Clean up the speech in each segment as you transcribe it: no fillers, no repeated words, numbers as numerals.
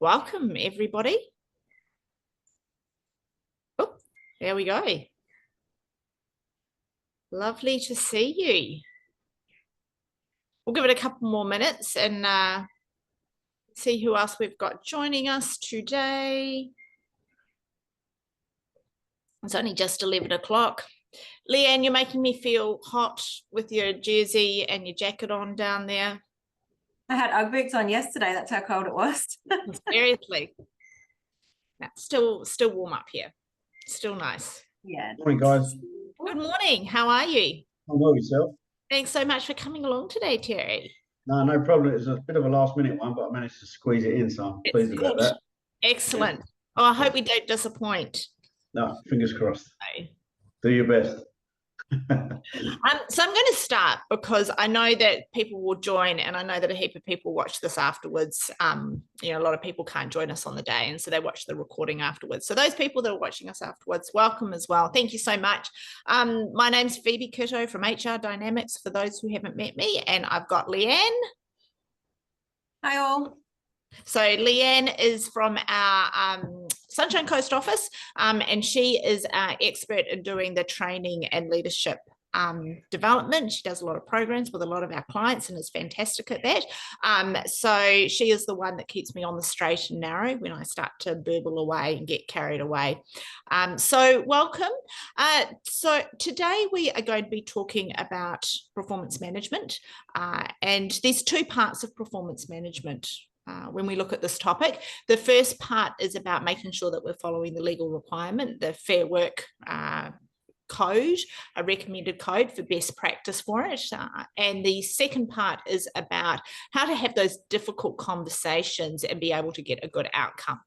welcome everybody. Oh, there we go. Lovely to see you. We'll give it a couple more minutes and see who else we've got joining us today. It's only just 11 o'clock. Leanne, you're making me feel hot with your jersey and your jacket on down there. I had Ugg boots on yesterday. That's how cold it was. Seriously. No, still warm up here. Still nice. Yeah. Morning, guys. Good morning. How are you? I'm well, yourself? Thanks so much for coming along today, Terry. No problem. It was a bit of a last minute one, but I managed to squeeze it in, so I'm pleased about that. Excellent. Yeah. Oh, I hope we don't disappoint. No, fingers crossed. Okay. Do your best. So I'm going to start because I know that people will join, and I know that a heap of people watch this afterwards. A lot of people can't join us on the day, and so they watch the recording afterwards. So those people that are watching us afterwards, welcome as well. Thank you so much. My name's Phoebe Kitto from HR Dynamics, for those who haven't met me, and I've got Leanne. Hi all. So Leanne is from our Sunshine Coast office, and she is our expert in doing the training and leadership development. She does a lot of programs with a lot of our clients and is fantastic at that. So she is the one that keeps me on the straight and narrow when I start to burble away and get carried away. So welcome. So today we are going to be talking about performance management, and there's two parts of performance management. When we look at this topic, the first part is about making sure that we're following the legal requirement, the Fair Work code, a recommended code for best practice for it. And the second part is about how to have those difficult conversations and be able to get a good outcome.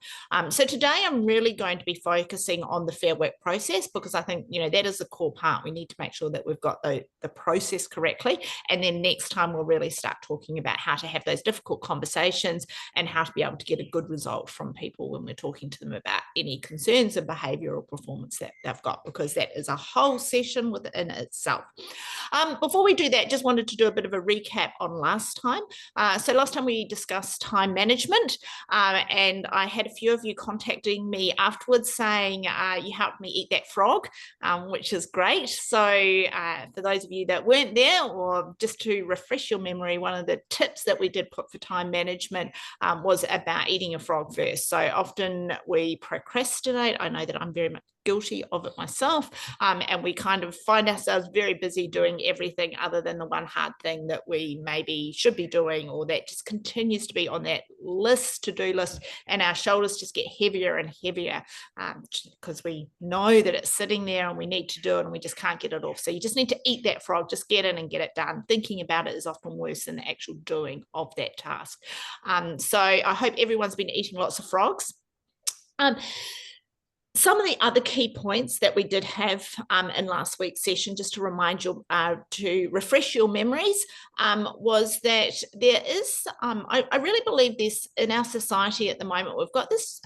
So today I'm really going to be focusing on the Fair Work process, because I think, that is the core part. We need to make sure that we've got the process correctly. And then next time we'll really start talking about how to have those difficult conversations and how to be able to get a good result from people when we're talking to them about any concerns and behavioral performance that they've got, because that is a whole session within itself. Before we do that, just wanted to do a bit of a recap on last time. So last time we discussed time management, and I had a few of you contacting me afterwards saying you helped me eat that frog, which is great. So for those of you that weren't there, or just to refresh your memory, one of the tips that we did put for time management was about eating a frog first. So often we procrastinate. I know that I'm very much guilty of it myself, and we kind of find ourselves very busy doing everything other than the one hard thing that we maybe should be doing, or that just continues to be on that to-do list, and our shoulders just get heavier and heavier because we know that it's sitting there and we need to do it and we just can't get it off. So you just need to eat that frog, just get in and get it done. Thinking about it is often worse than the actual doing of that task. So I hope everyone's been eating lots of frogs. Some of the other key points that we did have in last week's session, just to remind you, to refresh your memories, was that there is, I really believe this in our society at the moment, we've got this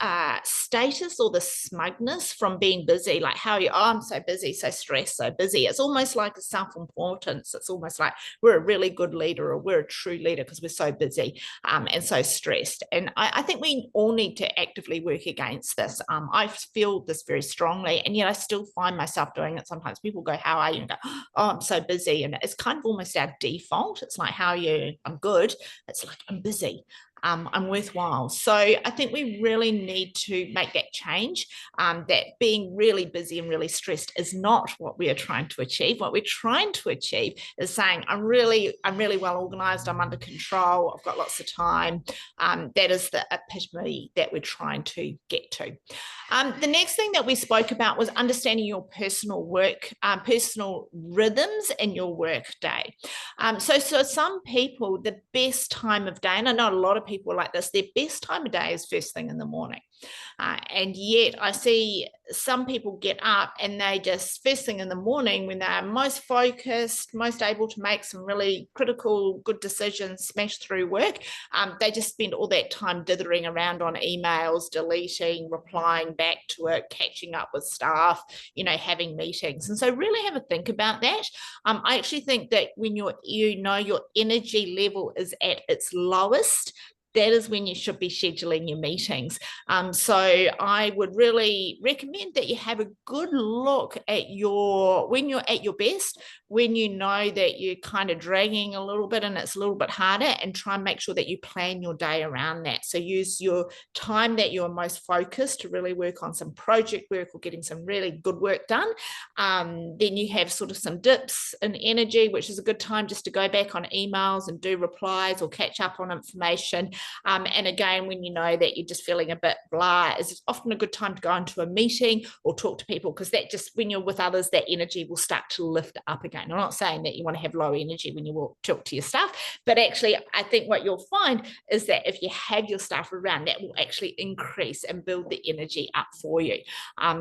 status or the smugness from being busy, like how you, I'm so busy, so stressed, so busy. It's almost like a self-importance. It's almost like we're a really good leader, or we're a true leader because we're so busy and so stressed. And I think we all need to actively work against this. I feel this very strongly, and yet I still find myself doing it sometimes. People go, how are you? And go, oh, I'm so busy. And it's kind of almost our default. It's like, how are you? I'm good. It's like, I'm busy. I'm worthwhile. So I think we really need to make that change, that being really busy and really stressed is not what we are trying to achieve. What we're trying to achieve is saying, I'm really well organized, I'm under control, I've got lots of time. That is the epitome that we're trying to get to. The next thing that we spoke about was understanding your personal rhythms in your work day. So some people, the best time of day, and I know a lot of people like this, their best time of day is first thing in the morning. And yet I see some people get up and they just first thing in the morning, when they're most focused, most able to make some really critical, good decisions, smash through work, they just spend all that time dithering around on emails, deleting, replying back to it, catching up with staff, having meetings. And so really have a think about that. I actually think that when your energy level is at its lowest, that is when you should be scheduling your meetings. So I would really recommend that you have a good look at when you're at your best, when you know that you're kind of dragging a little bit and it's a little bit harder, and try and make sure that you plan your day around that. So use your time that you're most focused to really work on some project work or getting some really good work done. Then you have sort of some dips in energy, which is a good time just to go back on emails and do replies or catch up on information. And again, when you know that you're just feeling a bit blah, it's often a good time to go into a meeting or talk to people, because that just, when you're with others, that energy will start to lift up again. I'm not saying that you want to have low energy when you talk to your staff, but actually I think what you'll find is that if you have your staff around, that will actually increase and build the energy up for you.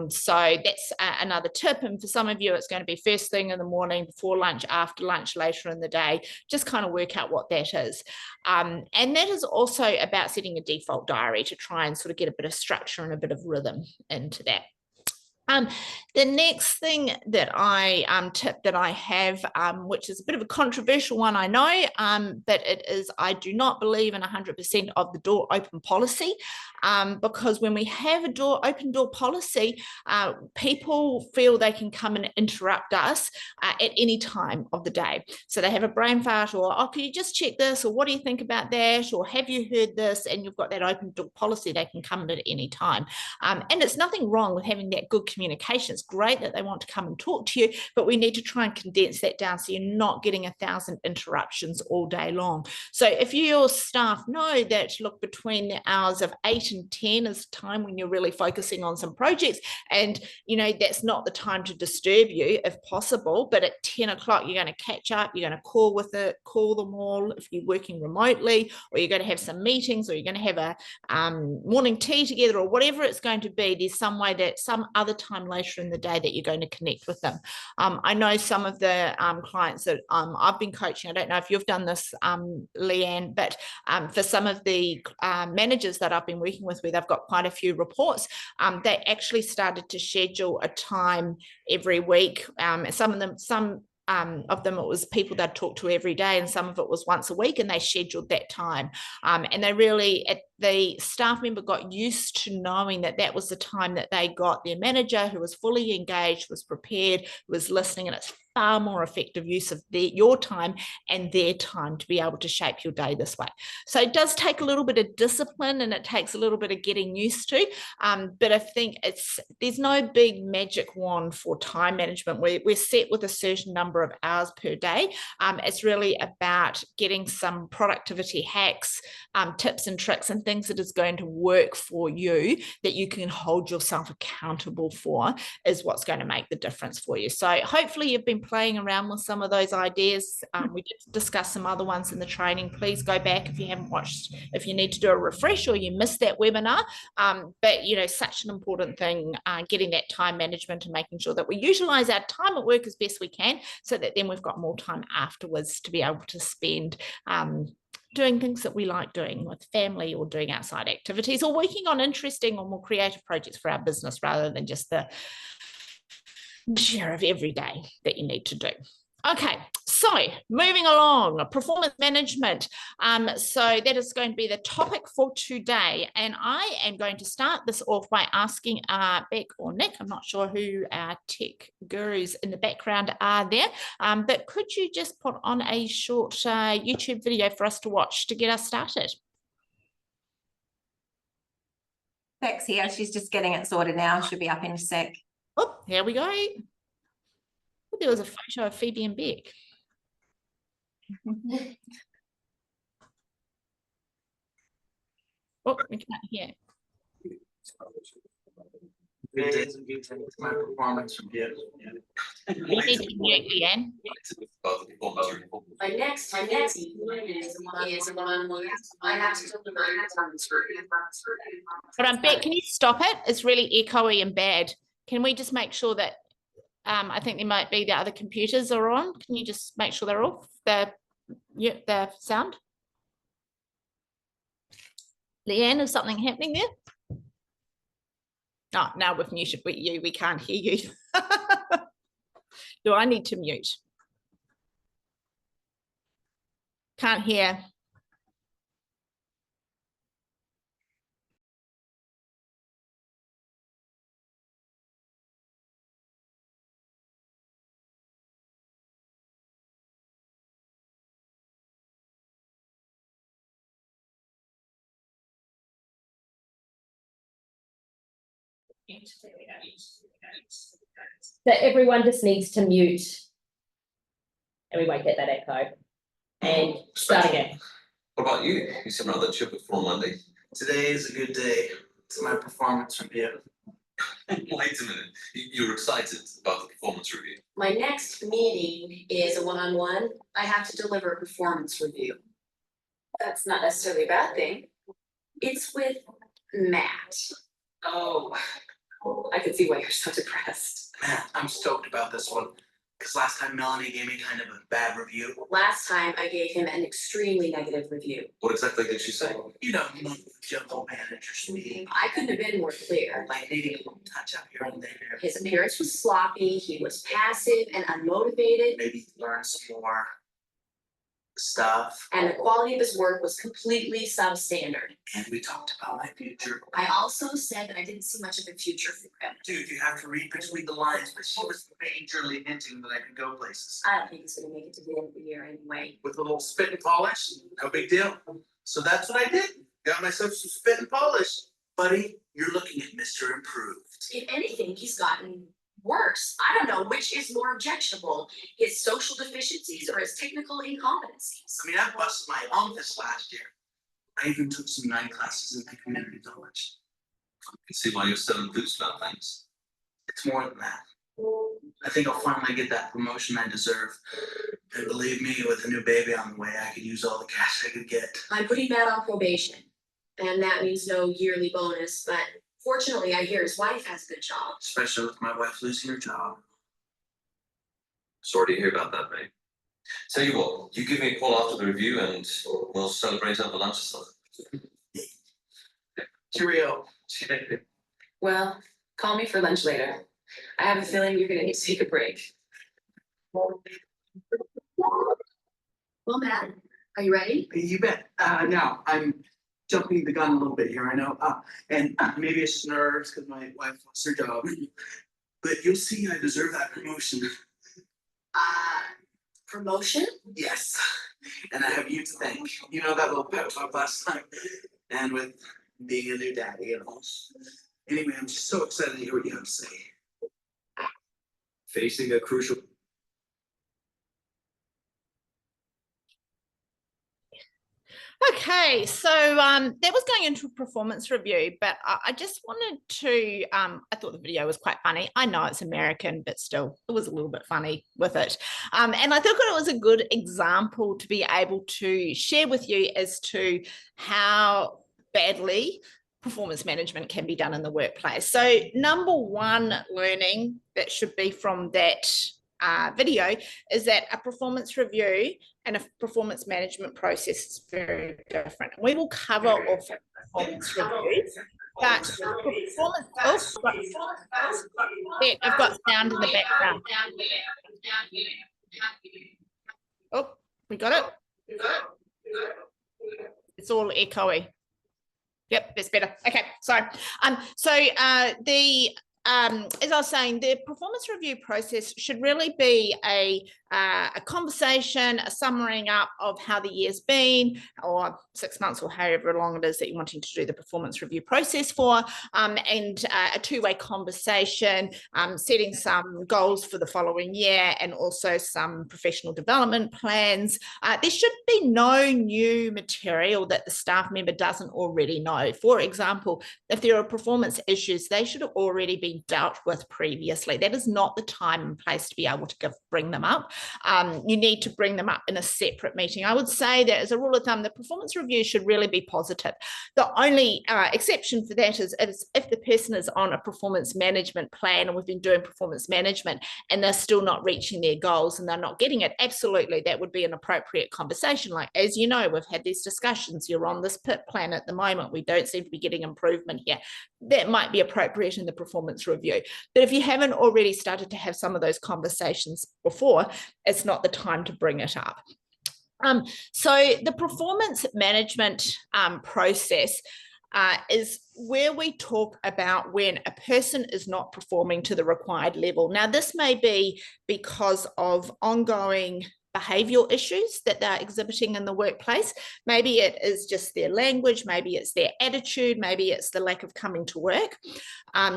So that's another tip. And for some of you, it's going to be first thing in the morning, before lunch, after lunch, later in the day. Just kind of work out what that is. And that is also about setting a default diary to try and sort of get a bit of structure and a bit of rhythm into that. The next thing that tip that I have, which is a bit of a controversial one, I know, but it is, I do not believe in 100% of the door open policy, because when we have a open door policy, people feel they can come and interrupt us at any time of the day. So they have a brain fart, or, oh, can you just check this, or what do you think about that, or have you heard this? And you've got that open door policy, they can come in at any time. And it's nothing wrong with having that good communication. It's great that they want to come and talk to you, but we need to try and condense that down so you're not getting 1,000 interruptions all day long. So if your staff know that, look, between the hours of 8 and 10 is time when you're really focusing on some projects, and you know that's not the time to disturb you if possible, but at 10 o'clock you're going to catch up, you're going to call them all if you're working remotely, or you're going to have some meetings, or you're going to have a morning tea together, or whatever it's going to be. There's some way that some other time later in the day that you're going to connect with them. I know some of the clients that I've been coaching, I don't know if you've done this, Leanne, but for some of the managers that I've been working with, where they've got quite a few reports, they actually started to schedule a time every week. Some of them it was people they'd talk to every day, and some of it was once a week, and they scheduled that time. And they really, the staff member got used to knowing that that was the time that they got their manager, who was fully engaged, was prepared, was listening, and it's far more effective use of your time and their time to be able to shape your day this way. So it does take a little bit of discipline, and it takes a little bit of getting used to, but I think there's no big magic wand for time management. We're set with a certain number of hours per day. It's really about getting some productivity hacks, tips and tricks, and things that is going to work for you, that you can hold yourself accountable for, is what's going to make the difference for you. So hopefully you've been playing around with some of those ideas. We did discuss some other ones in the training. Please go back if you haven't watched, if you need to do a refresh or you missed that webinar. But you know, such an important thing, getting that time management and making sure that we utilize our time at work as best we can, so that then we've got more time afterwards to be able to spend doing things that we like doing with family, or doing outside activities, or working on interesting or more creative projects for our business, rather than just the share of every day that you need to do. Okay, so moving along, performance management. So that is going to be the topic for today. And I am going to start this off by asking Beck or Nick, I'm not sure who our tech gurus in the background are there, but could you just put on a short YouTube video for us to watch to get us started? Beck's here. She's just getting it sorted now. She'll be up in a sec. Oh, here we go. Oh, there was a photo of Phoebe and Beck. Oh, we can't hear. You need to mute, Leanne. My next is I have to talk about. But Beck, can you stop it? It's really echoey and bad. Can we just make sure that I think there might be the other computers are on. Can you just make sure they're off? The sound. Leanne, is something happening there? Oh, now we've muted you. We can't hear you. Do I need to mute? Can't hear. So everyone just needs to mute. And we won't get that echo. And start again. What about you? You seem rather chipper for Monday. Today is a good day. It's my performance review. Wait a minute. You're excited about the performance review. My next meeting is a one-on-one. I have to deliver a performance review. That's not necessarily a bad thing. It's with Matt. Oh, I can see why you're so depressed. Man, I'm stoked about this one. Because last time Melanie gave me kind of a bad review. Last time I gave him an extremely negative review. What exactly did she say? You know, general manager speak. I couldn't have been more clear. Like needing a little touch up here and there. His appearance was sloppy, he was passive and unmotivated, Maybe learn some more stuff. and the quality of his work was completely substandard. And we talked about my future. I also said that I didn't see much of a future for him. Dude, you have to read between the lines, but she was majorly hinting that I could go places. I don't think he's gonna make it to the end of the year anyway. With a little spit and polish, no big deal. So that's what I did. Got myself some spit and polish. Buddy, you're looking at Mr. Improved. If anything, he's gotten worse. I don't know which is more objectionable, his social deficiencies or his technical incompetencies. I mean, I busted my own this last year. I even took some night classes in my community college. I can see why you're so enthused about things. It's more than that. I think I'll finally get that promotion I deserve. And believe me, with a new baby on the way, I could use all the cash I could get. I'm putting Matt on probation, and that means no yearly bonus, but fortunately, I hear his wife has a good job. Especially with my wife losing her job. Sorry to hear about that, mate. Tell you what, you give me a call after the review and we'll celebrate over lunch or something. Cheerio. Well, call me for lunch later. I have a feeling you're gonna need to take a break. Well, Matt, are you ready? You bet. Now, I'm jumping the gun a little bit here, I know. And maybe it's just nerves because my wife lost her job. But you'll see I deserve that promotion. Promotion? Yes. And I have you to thank. You know that little pep talk last night. And with being a new daddy and all. Anyway, I'm just so excited to hear what you have to say. Facing a crucial. Okay, so that was going into a performance review, but I just wanted to, I thought the video was quite funny. I know it's American, but still, it was a little bit funny with it. And I thought it was a good example to be able to share with you as to how badly performance management can be done in the workplace. So number one learning that should be from that video is that a performance review and a performance management process is very different. We will cover off performance reviews, but performance, yeah, I've got sound in the background. Oh, we got it. It's all echoey. Yep, that's better. Okay, sorry. As I was saying, the performance review process should really be a conversation, a summarying up of how the year's been, or 6 months, or however long it is that you're wanting to do the performance review process for, and a two-way conversation, setting some goals for the following year, and also some professional development plans. There should be no new material that the staff member doesn't already know. For example, if there are performance issues, they should have already been dealt with previously. That is not the time and place to be able to bring them up. You need to bring them up in a separate meeting. I would say that as a rule of thumb, the performance review should really be positive. The only exception for that is if the person is on a performance management plan and we've been doing performance management and they're still not reaching their goals and they're not getting it. Absolutely, that would be an appropriate conversation. Like, as you know, we've had these discussions. You're on this PIT plan at the moment. We don't seem to be getting improvement here. That might be appropriate in the performance review. But if you haven't already started to have some of those conversations before, it's not the time to bring it up. So the performance management process is where we talk about when a person is not performing to the required level. Now, this may be because of ongoing behavioral issues that they're exhibiting in the workplace. Maybe it is just their language, maybe it's their attitude, maybe it's the lack of coming to work.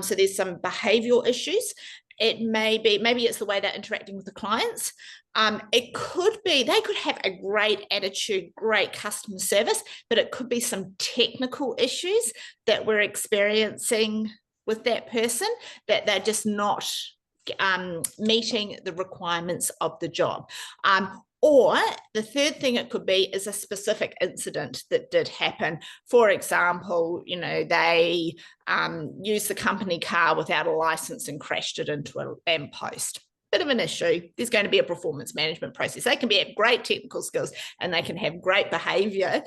So there's some behavioral issues. It may be, maybe it's the way they're interacting with the clients. It could be, they could have a great attitude, great customer service, but it could be some technical issues that we're experiencing with that person, that they're just not meeting the requirements of the job. Or the third thing it could be is a specific incident that did happen. For example, you know, they used the company car without a license and crashed it into a lamppost. Bit of an issue. There's going to be a performance management process. They can have great technical skills and they can have great behavior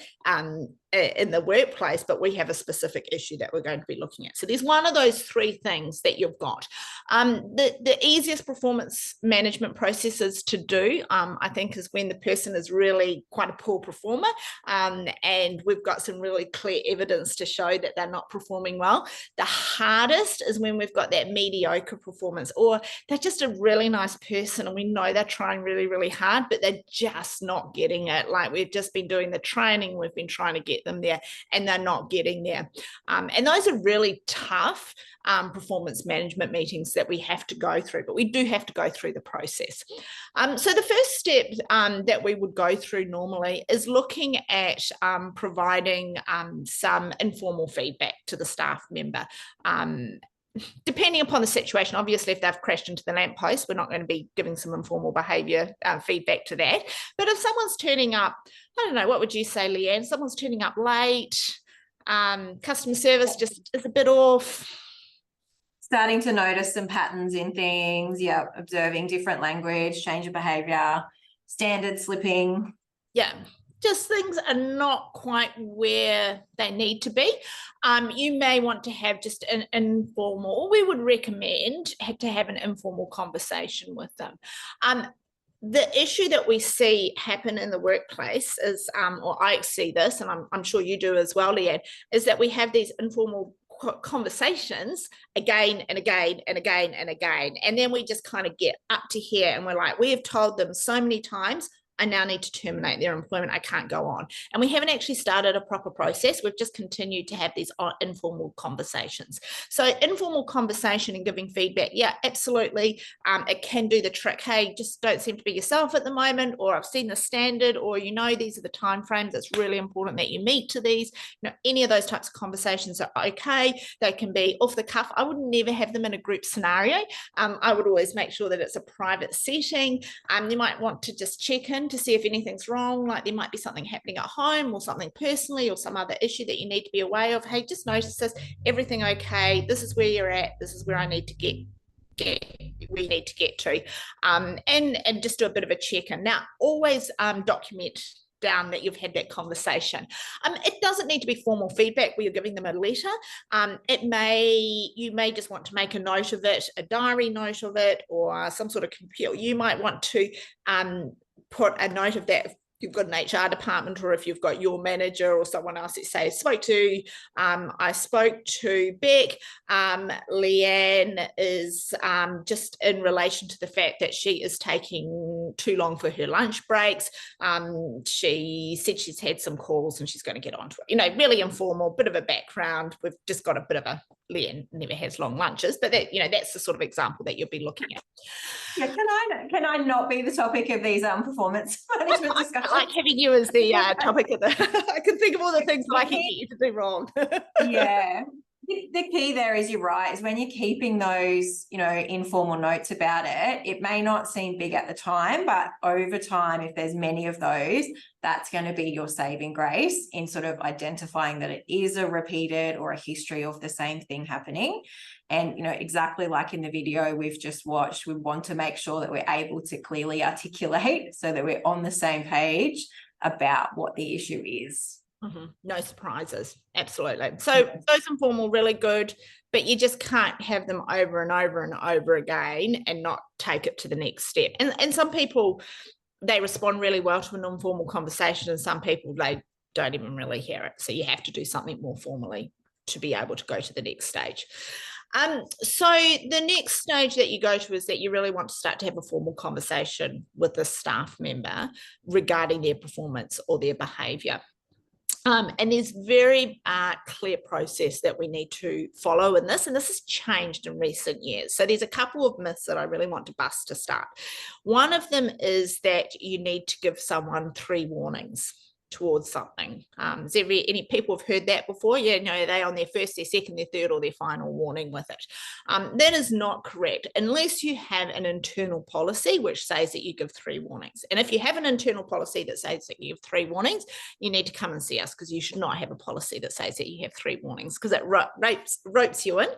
in the workplace, but we have a specific issue that we're going to be looking at. So there's one of those three things that you've got. The easiest performance management processes to do, I think, is when the person is really quite a poor performer, and we've got some really clear evidence to show that they're not performing well. The hardest is when we've got that mediocre performance, or they're just a really nice person and we know they're trying really, really hard, but they're just not getting it. Like, we've just been doing the training, we've been trying to get them there and they're not getting there. And those are really tough performance management meetings that we have to go through, but we do have to go through the process. So the first step that we would go through normally is looking at providing some informal feedback to the staff member. Depending upon the situation, obviously, if they've crashed into the lamppost, we're not going to be giving some informal behaviour feedback to that. But if someone's turning up, I don't know, what would you say, Leanne? Someone's turning up late, customer service just is a bit off. Starting to notice some patterns in things, yeah, observing different language, change of behaviour, standard slipping. Yeah. Just things are not quite where they need to be. You may want to have just an informal, we would recommend to have an informal conversation with them. The issue that we see happen in the workplace is, or I see this, and I'm sure you do as well, Leanne, is that we have these informal conversations again and again and again and again. And then we just kind of get up to here and we're like, we have told them so many times, I now need to terminate their employment. I can't go on. And we haven't actually started a proper process. We've just continued to have these informal conversations. So informal conversation and giving feedback, yeah, absolutely. It can do the trick. Hey, just don't seem to be yourself at the moment, or I've seen the standard, or, you know, these are the timeframes. It's really important that you meet to these. You know, any of those types of conversations are okay. They can be off the cuff. I would never have them in a group scenario. I would always make sure that it's a private setting. You might want to just check in to see if anything's wrong, like there might be something happening at home or something personally or some other issue that you need to be aware of. Hey, just notice this, everything okay, this is where you're at, this is where I need to get we need to get to, and just do a bit of a check-in. Now, always document down that you've had that conversation. It doesn't need to be formal feedback where you're giving them a letter. You may just want to make a note of it, a diary note of it, or some sort of computer. You might want to put a note of that if you've got an HR department, or if you've got your manager or someone else that says, I spoke to Beck. Leanne is just in relation to the fact that she is taking too long for her lunch breaks. She said she's had some calls and she's going to get onto it. You know, really informal, bit of a background. We've just got a bit of a, Leanne never has long lunches, but that, you know, that's the sort of example that you'll be looking at. Yeah, can I not be the topic of these performance management discussions? I like having you as the topic of the. I can think of all the things that I can get you to do wrong. Yeah. The key there is, you're right, is when you're keeping those, you know, informal notes about it, it may not seem big at the time, but over time, if there's many of those, that's going to be your saving grace in sort of identifying that it is a repeated or a history of the same thing happening. And, you know, exactly like in the video we've just watched, we want to make sure that we're able to clearly articulate so that we're on the same page about what the issue is. Mm-hmm. No surprises. Absolutely. So those informal, really good, but you just can't have them over and over and over again and not take it to the next step. And some people, they respond really well to an informal conversation, and some people, they don't even really hear it. So you have to do something more formally to be able to go to the next stage. So the next stage that you go to is that you really want to start to have a formal conversation with the staff member regarding their performance or their behaviour. And there's very clear process that we need to follow in this, and this has changed in recent years. So there's a couple of myths that I really want to bust to start. One of them is that you need to give someone 3 warnings towards something. Has any people have heard that before? Yeah, no, they on their first, their second, their third, or their final warning with it. That is not correct unless you have an internal policy which says that you give 3 warnings. And if you have an internal policy that says that you have 3 warnings, you need to come and see us, because you should not have a policy that says that you have 3 warnings, because it ropes you in.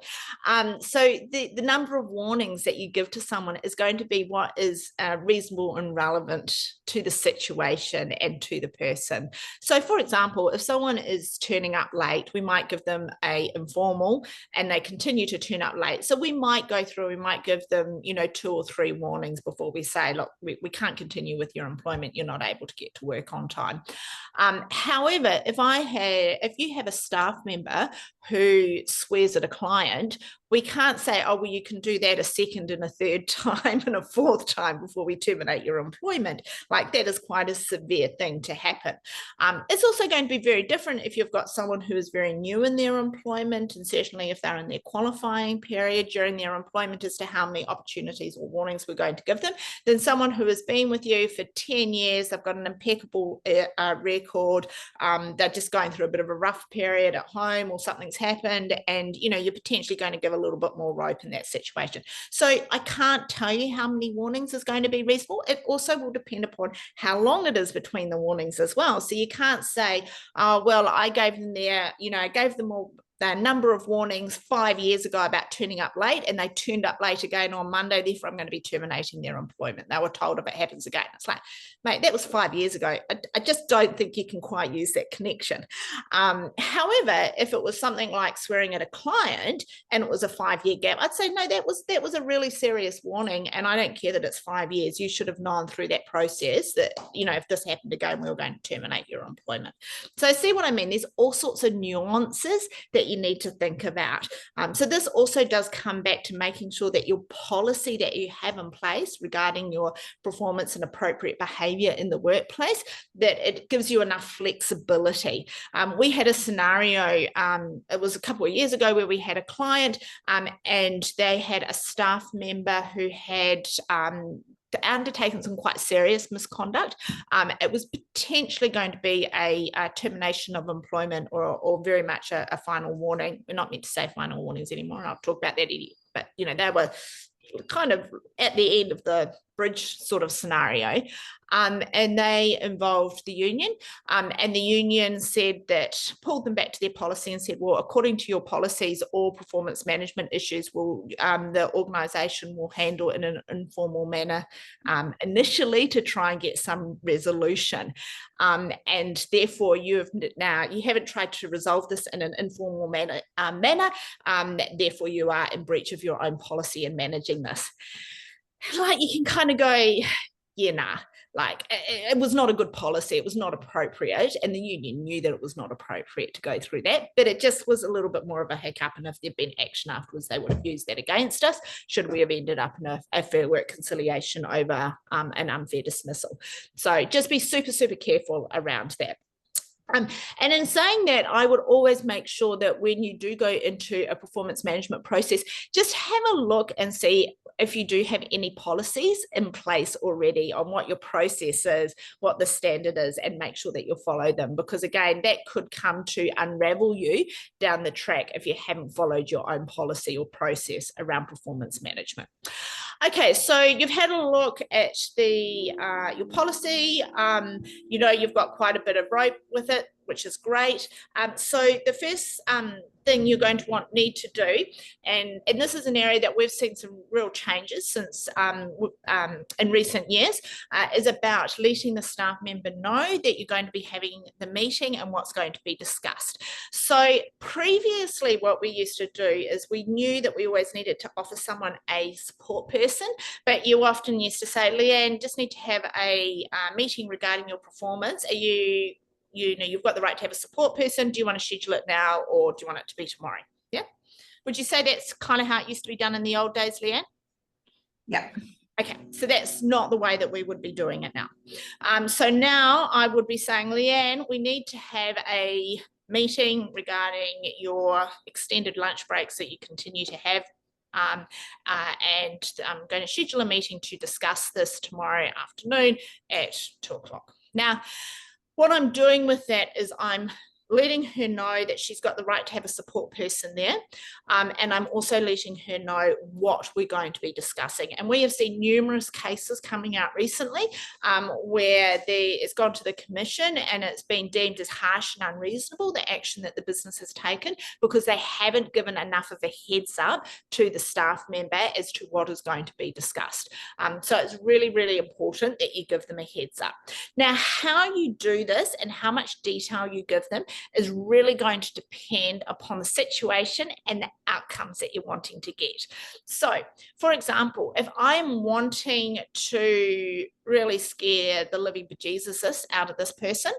So the number of warnings that you give to someone is going to be what is reasonable and relevant to the situation and to the person. So for example, if someone is turning up late, we might give them a informal and they continue to turn up late. So we might go through, we might give them, 2 or 3 warnings before we say, look, we can't continue with your employment. You're not able to get to work on time. However, if you have a staff member who swears at a client, we can't say, oh, well, you can do that a second and a third time and a fourth time before we terminate your employment. Like, that is quite a severe thing to happen. It's also going to be very different if you've got someone who is very new in their employment, and certainly if they're in their qualifying period during their employment as to how many opportunities or warnings we're going to give them, than someone who has been with you for 10 years, they've got an impeccable record, they're just going through a bit of a rough period at home or something's happened, and you're potentially going to give a little bit more rope in that situation. So I can't tell you how many warnings is going to be reasonable. It also will depend upon how long it is between the warnings as well. So you can't say, oh, well, I gave them I gave them all the number of warnings 5 years ago about turning up late, and they turned up late again on Monday, therefore I'm going to be terminating their employment. They were told if it happens again. It's like, mate, that was 5 years ago. I just don't think you can quite use that connection. However, if it was something like swearing at a client and it was a 5-year gap, I'd say, no, that was a really serious warning, and I don't care that it's 5 years. You should have known through that process that, if this happened again, we were going to terminate your employment. So see what I mean? There's all sorts of nuances that you need to think about. So this also does come back to making sure that your policy that you have in place regarding your performance and appropriate behaviour in the workplace, that it gives you enough flexibility. We had a scenario, it was a couple of years ago, where we had a client and they had a staff member who had undertaken some quite serious misconduct. It was potentially going to be a termination of employment or very much a final warning. We're not meant to say final warnings anymore. I'll talk about that, but they were kind of at the end of the bridge sort of scenario, and they involved the union, and the union pulled them back to their policy and said, well, according to your policies, all performance management issues the organisation will handle in an informal manner initially to try and get some resolution, and therefore you haven't tried to resolve this in an informal manner, therefore you are in breach of your own policy in managing this. Like, you can kind of go, yeah, nah, like it was not a good policy, it was not appropriate, and the union knew that it was not appropriate to go through that, but it just was a little bit more of a hiccup, and if there'd been action afterwards, they would have used that against us should we have ended up in a fair work conciliation over an unfair dismissal. So just be super, super careful around that. And in saying that, I would always make sure that when you do go into a performance management process, just have a look and see if you do have any policies in place already on what your process is, what the standard is, and make sure that you'll follow them. Because again, that could come to unravel you down the track if you haven't followed your own policy or process around performance management. Okay, so you've had a look at your policy. You've got quite a bit of rope with it, which is great. So the first thing you're going to need to do, and this is an area that we've seen some real changes since in recent years, is about letting the staff member know that you're going to be having the meeting and what's going to be discussed. So previously what we used to do is we knew that we always needed to offer someone a support person, but you often used to say, Leanne, just need to have a meeting regarding your performance. Are you've got the right to have a support person. Do you want to schedule it now, or do you want it to be tomorrow? Yeah. Would you say that's kind of how it used to be done in the old days, Leanne? Yeah. Okay, so that's not the way that we would be doing it now. So now I would be saying, Leanne, we need to have a meeting regarding your extended lunch breaks that you continue to have. And I'm going to schedule a meeting to discuss this tomorrow afternoon at 2 o'clock. Now, what I'm doing with that is I'm letting her know that she's got the right to have a support person there. And I'm also letting her know what we're going to be discussing. And we have seen numerous cases coming out recently where it's gone to the commission and it's been deemed as harsh and unreasonable, the action that the business has taken, because they haven't given enough of a heads up to the staff member as to what is going to be discussed. So it's really, really important that you give them a heads up. Now, how you do this and how much detail you give them is really going to depend upon the situation and the outcomes that you're wanting to get. So, for example, if I'm wanting to really scare the living bejesus out of this person,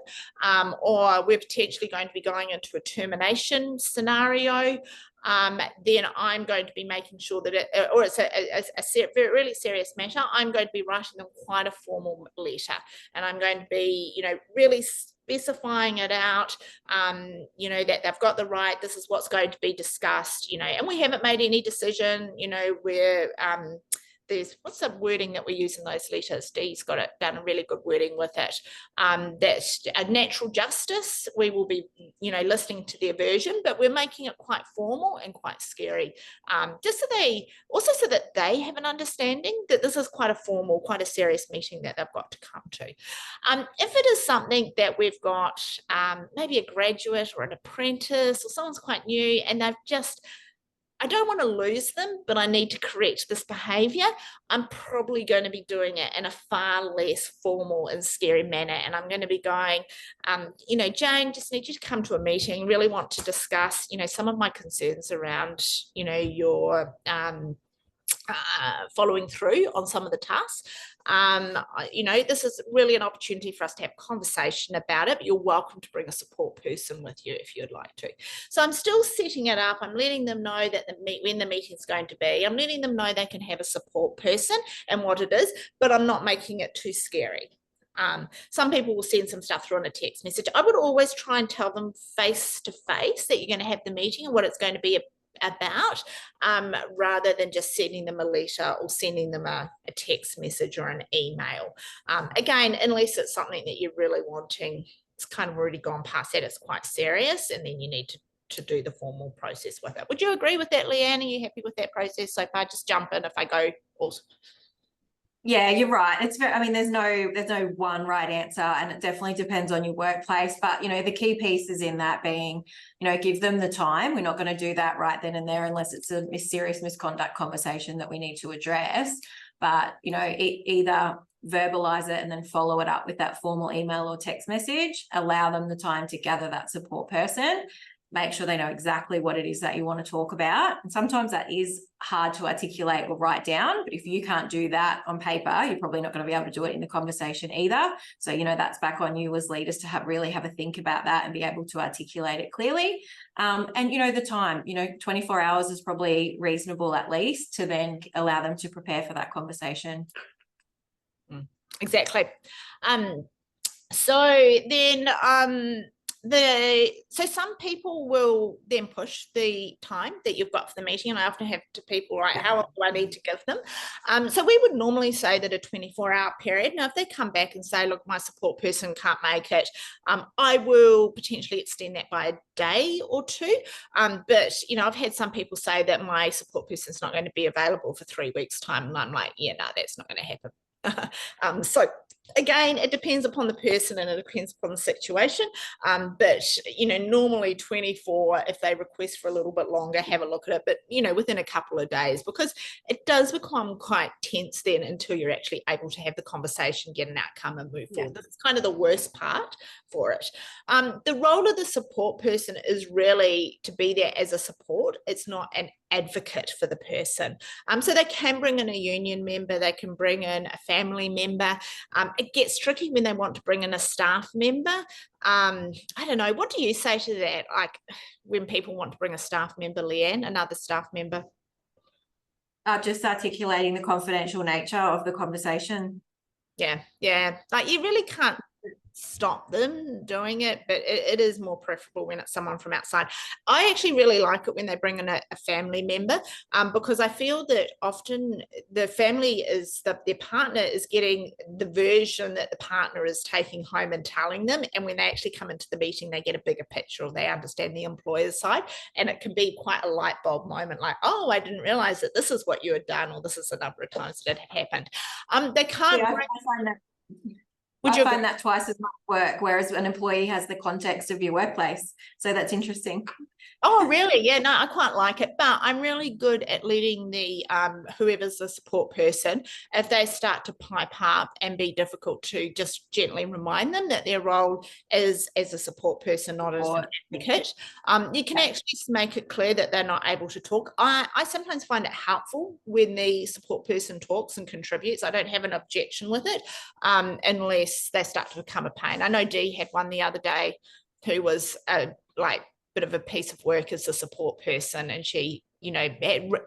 or we're potentially going to be going into a termination scenario, then I'm going to be making sure that it's a really serious matter, I'm going to be writing them quite a formal letter, and I'm going to be, really specifying it out, that they've got the right, this is what's going to be discussed, and we haven't made any decision, where there's, what's the wording that we use in those letters? Dee's got it done a really good wording with it. That's a natural justice. We will be, listening to their version, but we're making it quite formal and quite scary. Just so that they have an understanding that this is quite a formal, quite a serious meeting that they've got to come to. If it is something that we've got maybe a graduate or an apprentice or someone's quite new and they've just, I don't want to lose them, but I need to correct this behavior, I'm probably going to be doing it in a far less formal and scary manner. And I'm going to be going, Jane, just need you to come to a meeting, really want to discuss, some of my concerns around, your following through on some of the tasks. This is really an opportunity for us to have a conversation about it, but you're welcome to bring a support person with you if you'd like to. So I'm still setting it up. I'm letting them know that when the meeting's going to be, I'm letting them know they can have a support person and what it is, but I'm not making it too scary. Some people will send some stuff through on a text message. I would always try and tell them face to face that you're going to have the meeting and what it's going to be about, rather than just sending them a letter or sending them a text message or an email. Again, unless it's something that you're really wanting, it's kind of already gone past that, it's quite serious, and then you need to do the formal process with it. Would you agree with that, Leanne? Are you happy with that process so far? Just jump in if I go also. Yeah, you're right. It's very, there's no one right answer, and it definitely depends on your workplace. But, the key piece is in that being, give them the time. We're not going to do that right then and there unless it's a serious misconduct conversation that we need to address. But, either verbalize it and then follow it up with that formal email or text message, allow them the time to gather that support person, make sure they know exactly what it is that you want to talk about. And sometimes that is hard to articulate or write down, but if you can't do that on paper, you're probably not going to be able to do it in the conversation either. So, that's back on you as leaders to really have a think about that and be able to articulate it clearly. And, the time, 24 hours is probably reasonable at least to then allow them to prepare for that conversation. Exactly. So then, so some people will then push the time that you've got for the meeting, and I often have to people, right, how long do I need to give them? So we would normally say that a 24-hour period. Now, if they come back and say, look, my support person can't make it, I will potentially extend that by a day or two. But, I've had some people say that my support person's not going to be available for 3 weeks' time, and I'm like, yeah, no, that's not going to happen. So again, it depends upon the person and it depends upon the situation. But, normally 24, if they request for a little bit longer, have a look at it, but, within a couple of days, because it does become quite tense then until you're actually able to have the conversation, get an outcome and move forward. That's kind of the worst part for it. The role of the support person is really to be there as a support. It's not an advocate for the person. So they can bring in a union member, they can bring in a family member. It gets tricky when they want to bring in a staff member. I don't know, what do you say to that? Like when people want to bring a staff member, Leanne, another staff member? Just articulating the confidential nature of the conversation. Yeah, like you really can't stop them doing it, but it is more preferable when it's someone from outside. I actually really like it when they bring in a family member, because I feel that often the family is their partner is getting the version that the partner is taking home and telling them, and when they actually come into the meeting they get a bigger picture, or they understand the employer's side, and it can be quite a light bulb moment, like, oh, I didn't realize that this is what you had done, or this is a number of times that it had happened. They can't. Yeah, I find that twice as much work, whereas an employee has the context of your workplace. So that's interesting. Oh, really? Yeah, no, I quite like it, but I'm really good at letting the whoever's the support person, if they start to pipe up and be difficult, to just gently remind them that their role is as a support person, not as an advocate. You can actually make it clear that they're not able to talk. I sometimes find it helpful when the support person talks and contributes. I don't have an objection with it, unless they start to become a pain. I know Dee had one the other day who was like bit of a piece of work as a support person, and she, you know,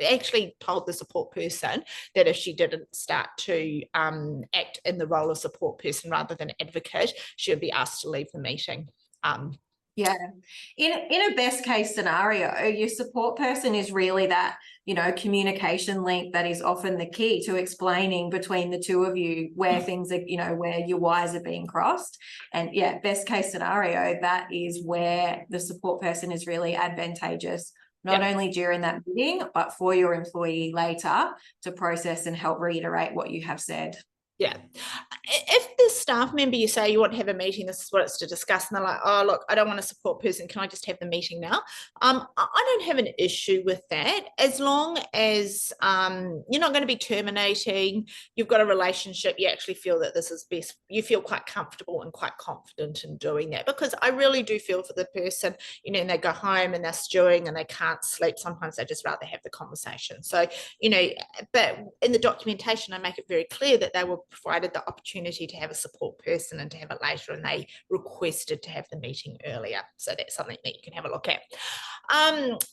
actually told the support person that if she didn't start to act in the role of support person rather than advocate, she would be asked to leave the meeting. Yeah, in a best case scenario, your support person is really that, you know, communication link that is often the key to explaining between the two of you where things are, you know, where your wires are being crossed. And yeah, best case scenario, that is where the support person is really advantageous, not only during that meeting, but for your employee later to process and help reiterate what you have said. Yeah. If the staff member, you say you want to have a meeting, this is what it's to discuss, and they're like, oh, look, I don't want a support person, can I just have the meeting now? I don't have an issue with that, as long as you're not going to be terminating, you've got a relationship, you actually feel that this is best, you feel quite comfortable and quite confident in doing that, because I really do feel for the person, you know, and they go home and they're stewing and they can't sleep, sometimes they just rather have the conversation. So, you know, but in the documentation I make it very clear that they were provided the opportunity to have a support person and to have it later, and they requested to have the meeting earlier. So that's something that you can have a look at.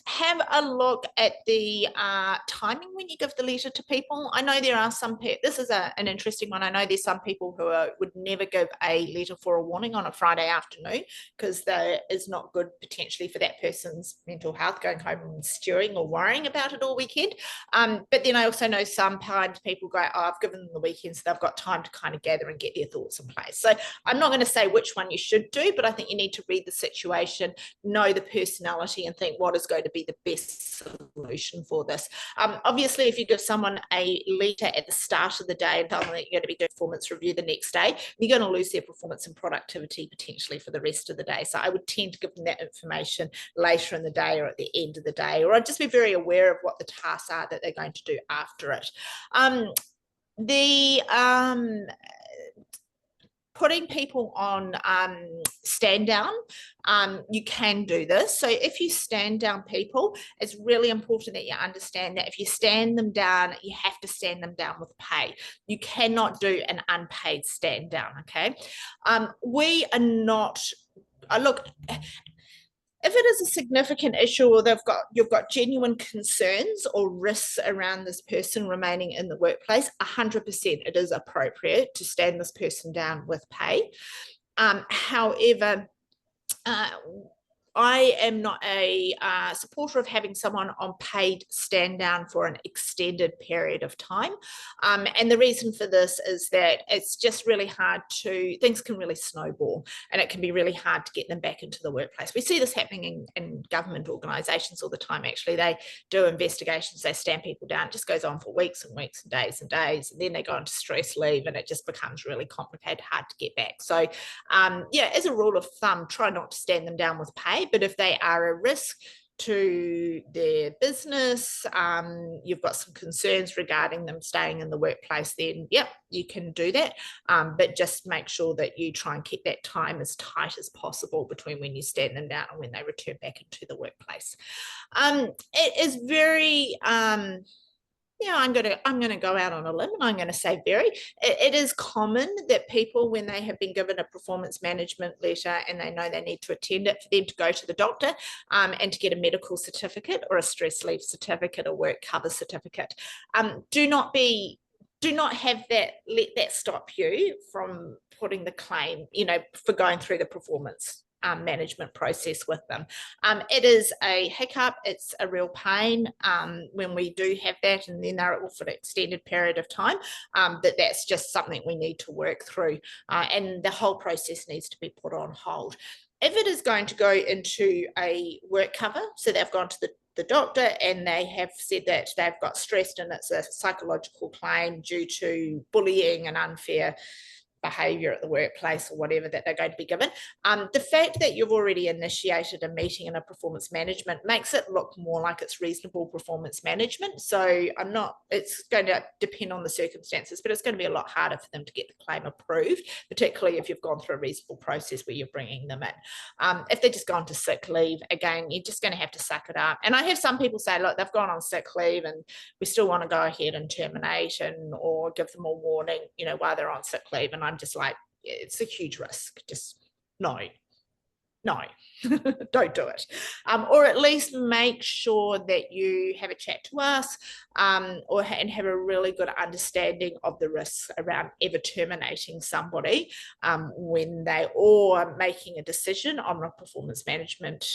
Have a look at the timing when you give the letter to people. I know there are some this is an interesting one. I know there's some people who would never give a letter for a warning on a Friday afternoon, because that is not good potentially for that person's mental health, going home and stewing or worrying about it all weekend. But then I also know sometimes people go, oh, I've given them the weekend, so they've got time to kind of gather and get their thoughts in place. So I'm not going to say which one you should do, but I think you need to read the situation, know the personality, and think what is going to be the best solution for this. Obviously, if you give someone a letter at the start of the day and tell them that you're going to be doing performance review the next day, you're going to lose their performance and productivity potentially for the rest of the day. So I would tend to give them that information later in the day or at the end of the day, or I'd just be very aware of what the tasks are that they're going to do after it. Putting people on stand down, you can do this. So if you stand down people, it's really important that you understand that if you stand them down, you have to stand them down with pay. You cannot do an unpaid stand down, okay? We are not, look, if it is a significant issue, or you've got genuine concerns or risks around this person remaining in the workplace, 100% it is appropriate to stand this person down with pay. However, I am not a supporter of having someone on paid stand down for an extended period of time. And the reason for this is that it's just really hard things can really snowball, and it can be really hard to get them back into the workplace. We see this happening in government organisations all the time, actually. They do investigations, they stand people down, it just goes on for weeks and weeks and days, and then they go into stress leave, and it just becomes really complicated, hard to get back. So yeah, as a rule of thumb, try not to stand them down with pay. But if they are a risk to their business, you've got some concerns regarding them staying in the workplace, then yep, you can do that. But just make sure that you try and keep that time as tight as possible between when you stand them down and when they return back into the workplace. It is very yeah, I'm gonna go out on a limb and I'm gonna say it is common that people, when they have been given a performance management letter and they know they need to attend it, for them to go to the doctor and to get a medical certificate or a stress leave certificate or work cover certificate. Do not have that, let that stop you from putting the claim, for going through the performance management process with them. It is a hiccup, it's a real pain when we do have that, and then they're for an extended period of time, that's just something we need to work through, and the whole process needs to be put on hold. If it is going to go into a work cover, so they've gone to the doctor and they have said that they've got stressed and it's a psychological claim due to bullying and unfair behavior at the workplace or whatever that they're going to be given. The fact that you've already initiated a meeting and a performance management makes it look more like it's reasonable performance management. So it's going to depend on the circumstances, but it's going to be a lot harder for them to get the claim approved, particularly if you've gone through a reasonable process where you're bringing them in. If they're just gone to sick leave, again, you're just going to have to suck it up. And I have some people say, look, they've gone on sick leave and we still want to go ahead and terminate or give them a warning, while they're on sick leave. And I'm just like, it's a huge risk. Just no, don't do it. Or at least make sure that you have a chat to us and have a really good understanding of the risks around ever terminating somebody when or making a decision on a performance management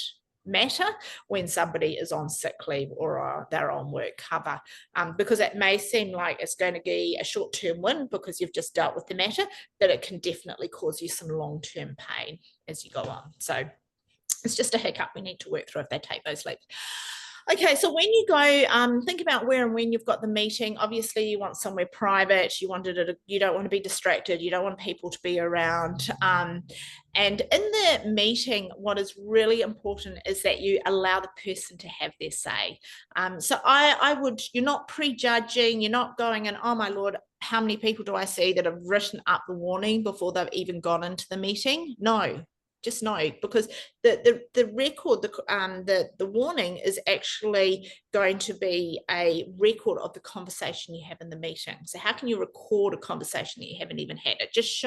matter when somebody is on sick leave or they're on work cover, because it may seem like it's going to be a short-term win because you've just dealt with the matter, but it can definitely cause you some long-term pain as you go on. So it's just a hiccup we need to work through if they take those leaves. Okay, so when you go, think about where and when you've got the meeting. Obviously, you want somewhere private. You don't want to be distracted. You don't want people to be around. And in the meeting, what is really important is that you allow the person to have their say. So you're not prejudging. You're not going and, oh my Lord, how many people do I see that have written up the warning before they've even gone into the meeting? No. Just no, because the record, the warning is actually going to be a record of the conversation you have in the meeting. So how can you record a conversation that you haven't even had? It just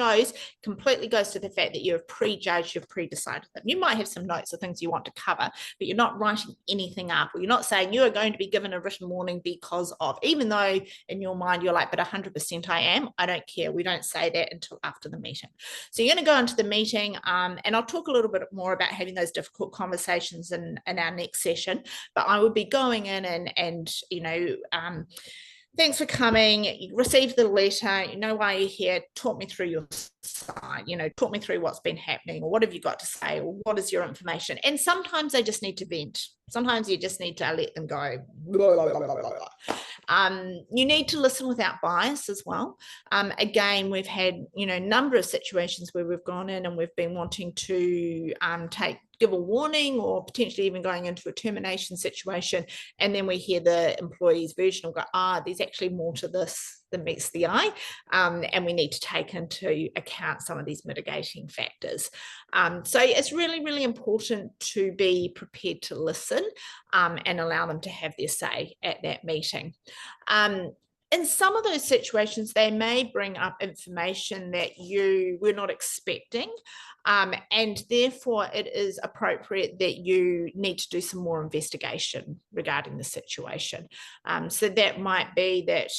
completely goes to the fact that you've prejudged, you've pre-decided them. You might have some notes or things you want to cover, but you're not writing anything up, or you're not saying you are going to be given a written warning because of, even though in your mind you're like, but 100% I am. I don't care. We don't say that until after the meeting. So you're going to go into the meeting, and I'll talk a little bit more about having those difficult conversations in our next session, but I would be going in and thanks for coming, you received the letter, you know why you're here, talk me through your side, talk me through what's been happening, or what have you got to say, or what is your information. And sometimes they just need to vent. Sometimes you just need to let them go. Blah, blah, blah, blah, blah. You need to listen without bias as well. Again, we've had a number of situations where we've gone in and we've been wanting to give a warning or potentially even going into a termination situation, and then we hear the employee's version and go, there's actually more to this than meets the eye, and we need to take into account some of these mitigating factors. So it's really, really important to be prepared to listen and allow them to have their say at that meeting. In some of those situations, they may bring up information that you were not expecting, and therefore it is appropriate that you need to do some more investigation regarding the situation. So that might be that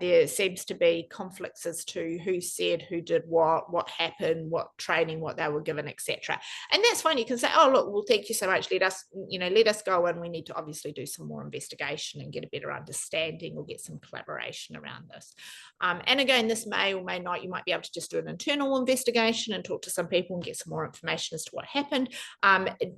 there seems to be conflicts as to who said, who did what happened, what training, what they were given, etc. And that's fine. You can say, oh look, well, thank you so much. Let us go, and we need to obviously do some more investigation and get a better understanding, or get some collaboration around this. And again, this may or may not, you might be able to just do an internal investigation and talk to some people and get some more information as to what happened.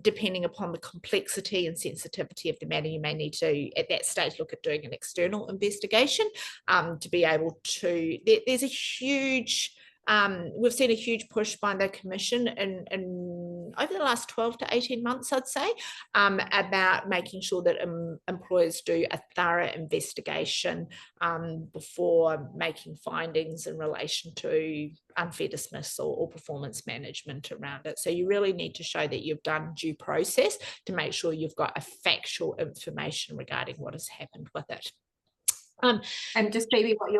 Depending upon the complexity and sensitivity of the matter, you may need to, at that stage, look at doing an external investigation to be able to, there's a huge We've seen a huge push by the Commission in over the last 12 to 18 months, I'd say, about making sure that employers do a thorough investigation before making findings in relation to unfair dismissal or performance management around it. So you really need to show that you've done due process to make sure you've got a factual information regarding what has happened with it. And just Phoebe, what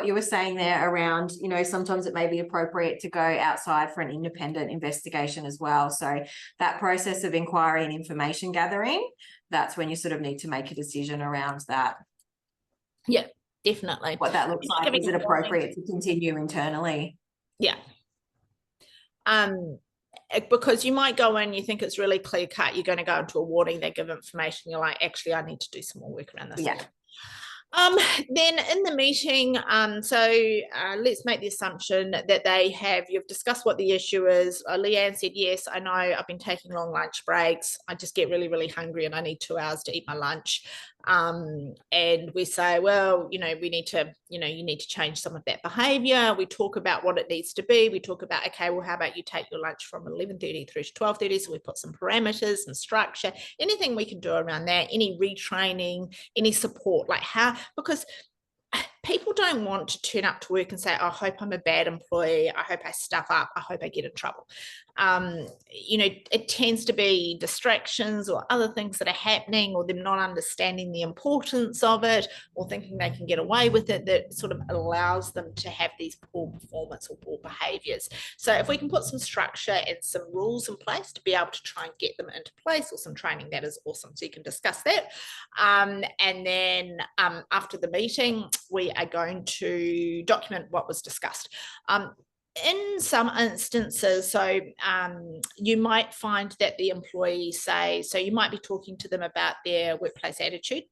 you were saying there around, you know, sometimes it may be appropriate to go outside for an independent investigation as well. So that process of inquiry and information gathering, that's when you sort of need to make a decision around that. Yeah, definitely. What that looks like. Is it appropriate to continue internally? Yeah. Because you might go in, you think it's really clear cut, you're going to go into a warning, they give information, you're like, actually, I need to do some more work around this. Yeah. Then in the meeting, let's make the assumption that you've discussed what the issue is. Leanne said, yes, I know I've been taking long lunch breaks. I just get really, really hungry and I need 2 hours to eat my lunch. And we say, well, you know, we need to, you know, you need to change some of that behavior. We talk about what it needs to be. We talk about, okay, well, how about you take your lunch from 11:30 through to 12:30? So we put some parameters and structure, anything we can do around that, any retraining, any support, like how, because people don't want to turn up to work and say, oh, I hope I'm a bad employee. I hope I stuff up. I hope I get in trouble. You know, it tends to be distractions or other things that are happening, or them not understanding the importance of it, or thinking they can get away with it, that sort of allows them to have these poor performance or poor behaviors. So if we can put some structure and some rules in place to be able to try and get them into place, or some training, that is awesome. So you can discuss that. And then after the meeting, we are going to document what was discussed. In some instances, so you might find that the employees say, so you might be talking to them about their workplace attitude,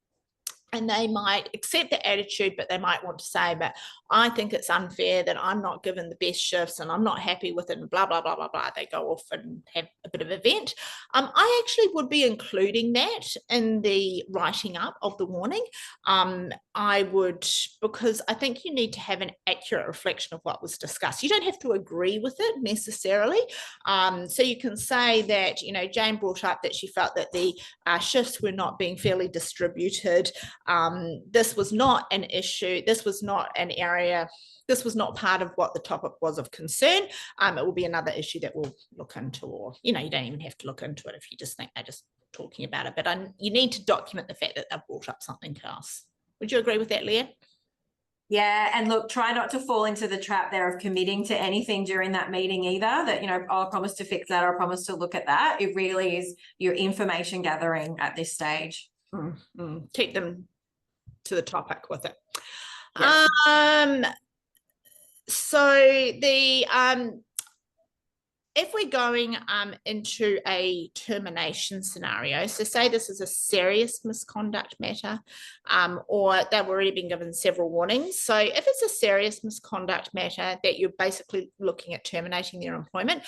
and they might accept the attitude, but they might want to say, but I think it's unfair that I'm not given the best shifts and I'm not happy with it, and blah, blah, blah, blah, blah. They go off and have a bit of a vent. I actually would be including that in the writing up of the warning. I would, because I think you need to have an accurate reflection of what was discussed. You don't have to agree with it necessarily. So you can say that, you know, Jane brought up that she felt that the shifts were not being fairly distributed. This was not an issue. This was not an area. This was not part of what the topic was of concern. It will be another issue that we'll look into, or, you know, you don't even have to look into it if you just think they're just talking about it. But you need to document the fact that they've brought up something else. Would you agree with that, Leah? Yeah, and look, try not to fall into the trap there of committing to anything during that meeting either, that, you know, oh, I promise to fix that, or I promise to look at that. It really is your information gathering at this stage. Keep them to the topic with it. Yes. So the if we're going into a termination scenario, so say this is a serious misconduct matter, or they've already been given several warnings. So if it's a serious misconduct matter that you're basically looking at terminating their employment,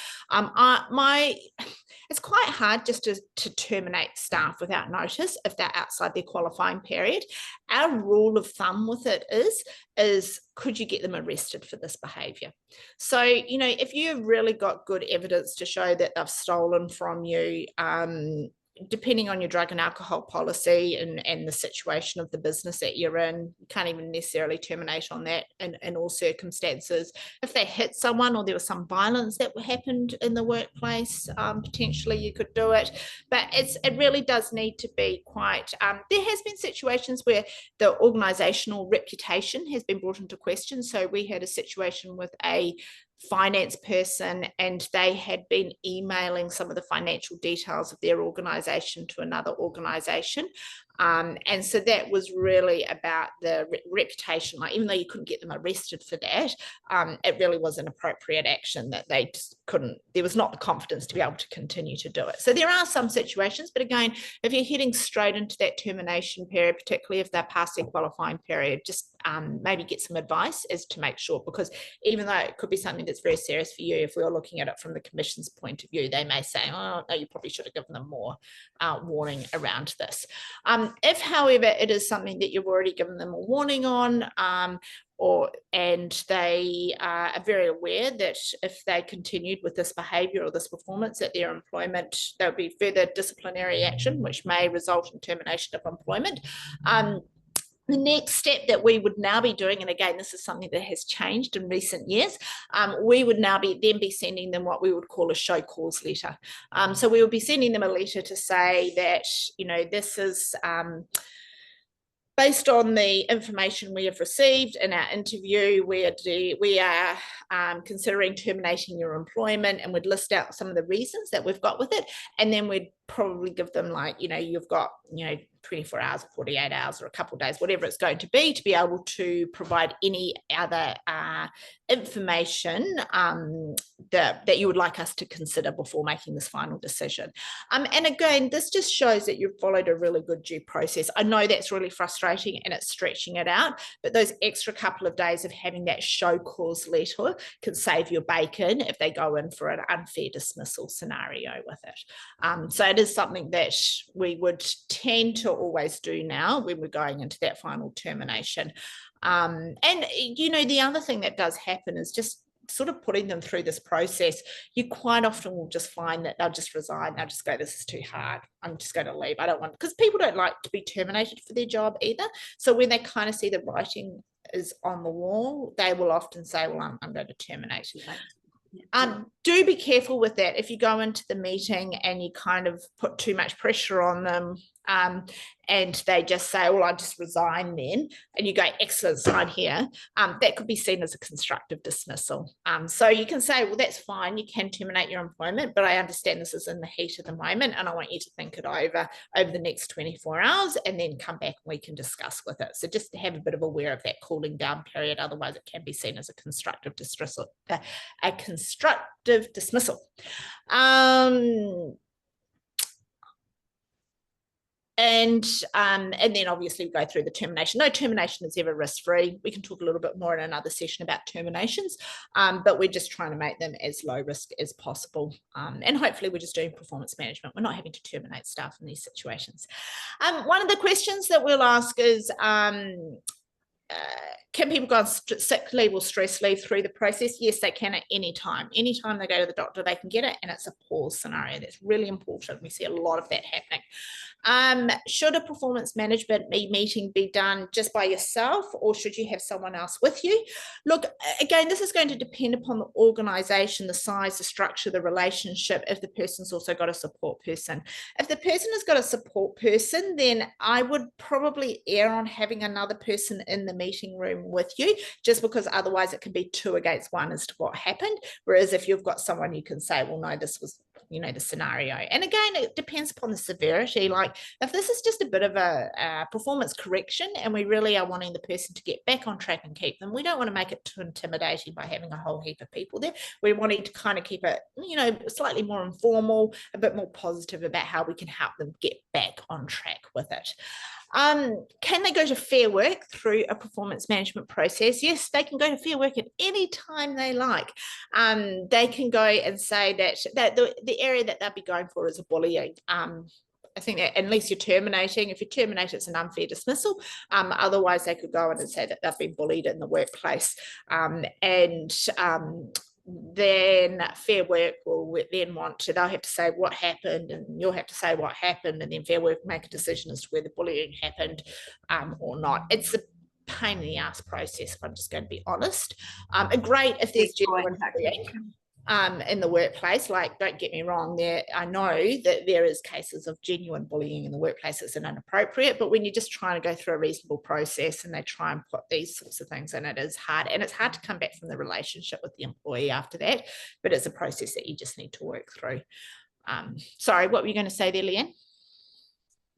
it's quite hard just to terminate staff without notice if they're outside their qualifying period. Our rule of thumb with it is could you get them arrested for this behavior? So, you know, if you've really got good evidence to show that they've stolen from you, depending on your drug and alcohol policy and the situation of the business that you're in, you can't even necessarily terminate on that in all circumstances. If they hit someone or there was some violence that happened in the workplace, potentially you could do it. But it really does need to be quite, there has been situations where the organisational reputation has been brought into question. So we had a situation with a finance person, and they had been emailing some of the financial details of their organization to another organization. And so that was really about the reputation. Like, even though you couldn't get them arrested for that, it really was an appropriate action that they just couldn't, there was not the confidence to be able to continue to do it. So there are some situations, but again, if you're heading straight into that termination period, particularly if they're past their qualifying period, just maybe get some advice as to make sure, because even though it could be something that's very serious for you, if we are looking at it from the Commission's point of view, they may say, oh, no, you probably should have given them more warning around this. If, however, it is something that you've already given them a warning on, and they are very aware that if they continued with this behaviour or this performance at their employment, there'll be further disciplinary action, which may result in termination of employment. The next step that we would now be doing, and again, this is something that has changed in recent years, we would now be sending them what we would call a show cause letter. So we would be sending them a letter to say that, you know, this is based on the information we have received in our interview, we are considering terminating your employment, and we'd list out some of the reasons that we've got with it. And then we'd probably give them, like, you know, you've got, you know, 24 hours or 48 hours or a couple of days, whatever it's going to be able to provide any other information that you would like us to consider before making this final decision. And again, this just shows that you've followed a really good due process. I know that's really frustrating and it's stretching it out, but those extra couple of days of having that show cause letter can save your bacon if they go in for an unfair dismissal scenario with it. So it is something that we would tend to always do now when we're going into that final termination. And, you know, the other thing that does happen is just sort of putting them through this process. You quite often will just find that they'll just resign. They'll just go, this is too hard. I'm just going to leave. I don't want, because people don't like to be terminated for their job either. So when they kind of see the writing is on the wall, they will often say, well, I'm going to terminate. Do be careful with that. If you go into the meeting and you kind of put too much pressure on them, and they just say, well, I'll just resign then, and you go, excellent, sign here, that could be seen as a constructive dismissal. So you can say, well, that's fine, you can terminate your employment, but I understand this is in the heat of the moment and I want you to think it over the next 24 hours and then come back and we can discuss with it. So just to have a bit of aware of that cooling down period, otherwise it can be seen as a constructive dismissal. And then obviously we go through the termination. No termination is ever risk-free. We can talk a little bit more in another session about terminations, but we're just trying to make them as low risk as possible. And hopefully we're just doing performance management. We're not having to terminate staff in these situations. One of the questions that we'll ask is, can people go on sick leave or stress leave through the process? Yes, they can at any time. Anytime they go to the doctor, they can get it, and it's a pause scenario. That's really important. We see a lot of that happening. Should a performance management meeting be done just by yourself, or should you have someone else with you? Look, again, this is going to depend upon the organisation, the size, the structure, the relationship, if the person's also got a support person. If the person has got a support person, then I would probably err on having another person in the meeting room with you, just because otherwise it can be 2 against 1 as to what happened. Whereas if you've got someone, you can say, well, no, this was, you know, the scenario. And again, it depends upon the severity. Like if this is just a bit of a performance correction and we really are wanting the person to get back on track and keep them, we don't want to make it too intimidating by having a whole heap of people there. We're wanting to kind of keep it, you know, slightly more informal, a bit more positive about how we can help them get back on track with it. Can they go to Fair Work through a performance management process? Yes, they can go to Fair Work at any time they like. They can go and say that the area that they'll be going for is a bullying. I think that unless you're terminating, if you terminate, it's an unfair dismissal. Otherwise, they could go in and say that they've been bullied in the workplace. Then Fair Work will then they'll have to say what happened, and you'll have to say what happened, and then Fair Work make a decision as to whether bullying happened or not. It's a pain in the ass process, if I'm just going to be honest. Great if there's genuine bullying in the workplace. Like, don't get me wrong, I know that there is cases of genuine bullying in the workplace that's inappropriate, but when you're just trying to go through a reasonable process and they try and put these sorts of things in, it is hard, and it's hard to come back from the relationship with the employee after that, but it's a process that you just need to work through. Sorry, what were you going to say there, Leanne?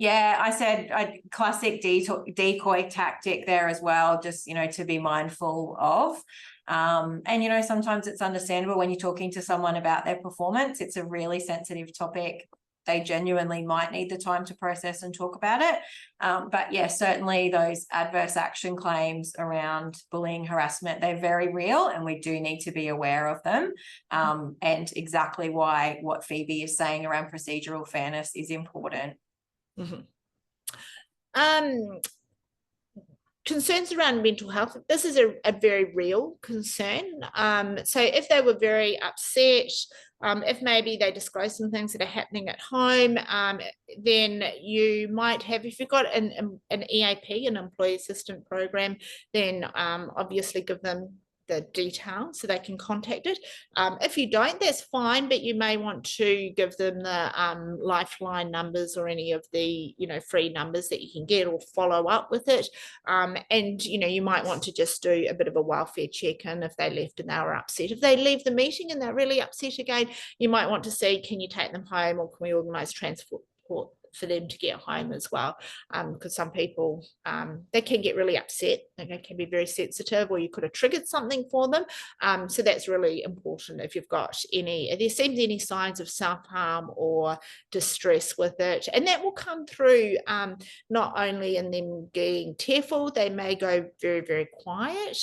Yeah, I said a classic decoy tactic there as well, just, you know, to be mindful of. And, you know, sometimes it's understandable when you're talking to someone about their performance, it's a really sensitive topic. They genuinely might need the time to process and talk about it. But yeah, certainly those adverse action claims around bullying, harassment, they're very real, and we do need to be aware of them. And exactly why what Phoebe is saying around procedural fairness is important. Mm-hmm. Concerns around mental health. This is a very real concern. So if they were very upset, if maybe they disclose some things that are happening at home, then you might have, if you've got an EAP, an employee assistance program, then obviously give them the details so they can contact it. If you don't, that's fine, but you may want to give them the lifeline numbers or any of the free numbers that you can get, or follow up with it. And you might want to just do a bit of a welfare check-in if they left and they were upset. If they leave the meeting and they're really upset again, you might want to see, can you take them home, or can we organise transport for them to get home as well, because some people they can get really upset, they can be very sensitive, or you could have triggered something for them. So that's really important. If you've got if there seems any signs of self-harm or distress with it, and that will come through not only in them being tearful, they may go very, very quiet,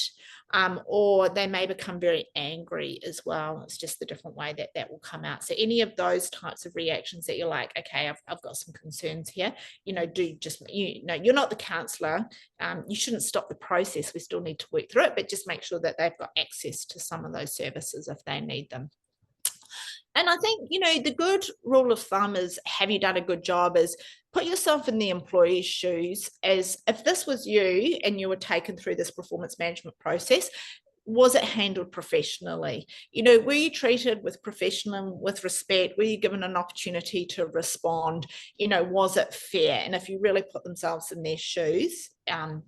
or they may become very angry as well. It's just the different way that that will come out. So any of those types of reactions that you're like, okay, I've got some concerns here, you're not the counsellor. You shouldn't stop the process. We still need to work through it, but just make sure that they've got access to some of those services if they need them. And I think, the good rule of thumb is, have you done a good job, is put yourself in the employee's shoes, as if this was you and you were taken through this performance management process. Was it handled professionally? Were you treated with professionalism, with respect? Were you given an opportunity to respond? Was it fair? And if you really put themselves in their shoes,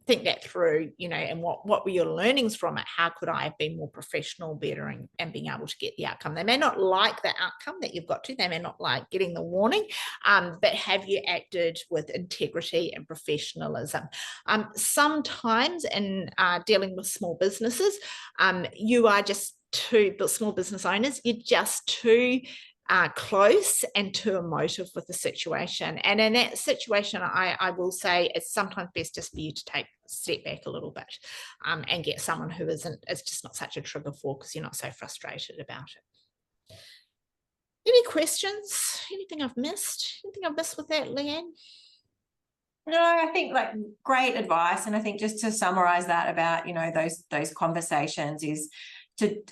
think that through, and what were your learnings from it? How could I have been more professional, better, and being able to get the outcome? They may not like the outcome that you've got to, they may not like getting the warning, but have you acted with integrity and professionalism? Sometimes in dealing with small businesses, you are just small business owners, you're just too close and too emotive with the situation. And in that situation, I will say it's sometimes best just for you to take a step back a little bit, and get someone who is just not such a trigger for, because you're not so frustrated about it. Any questions? Anything I've missed? Anything I've missed with that, Leanne? No, I think great advice. And I think just to summarize that about, those conversations is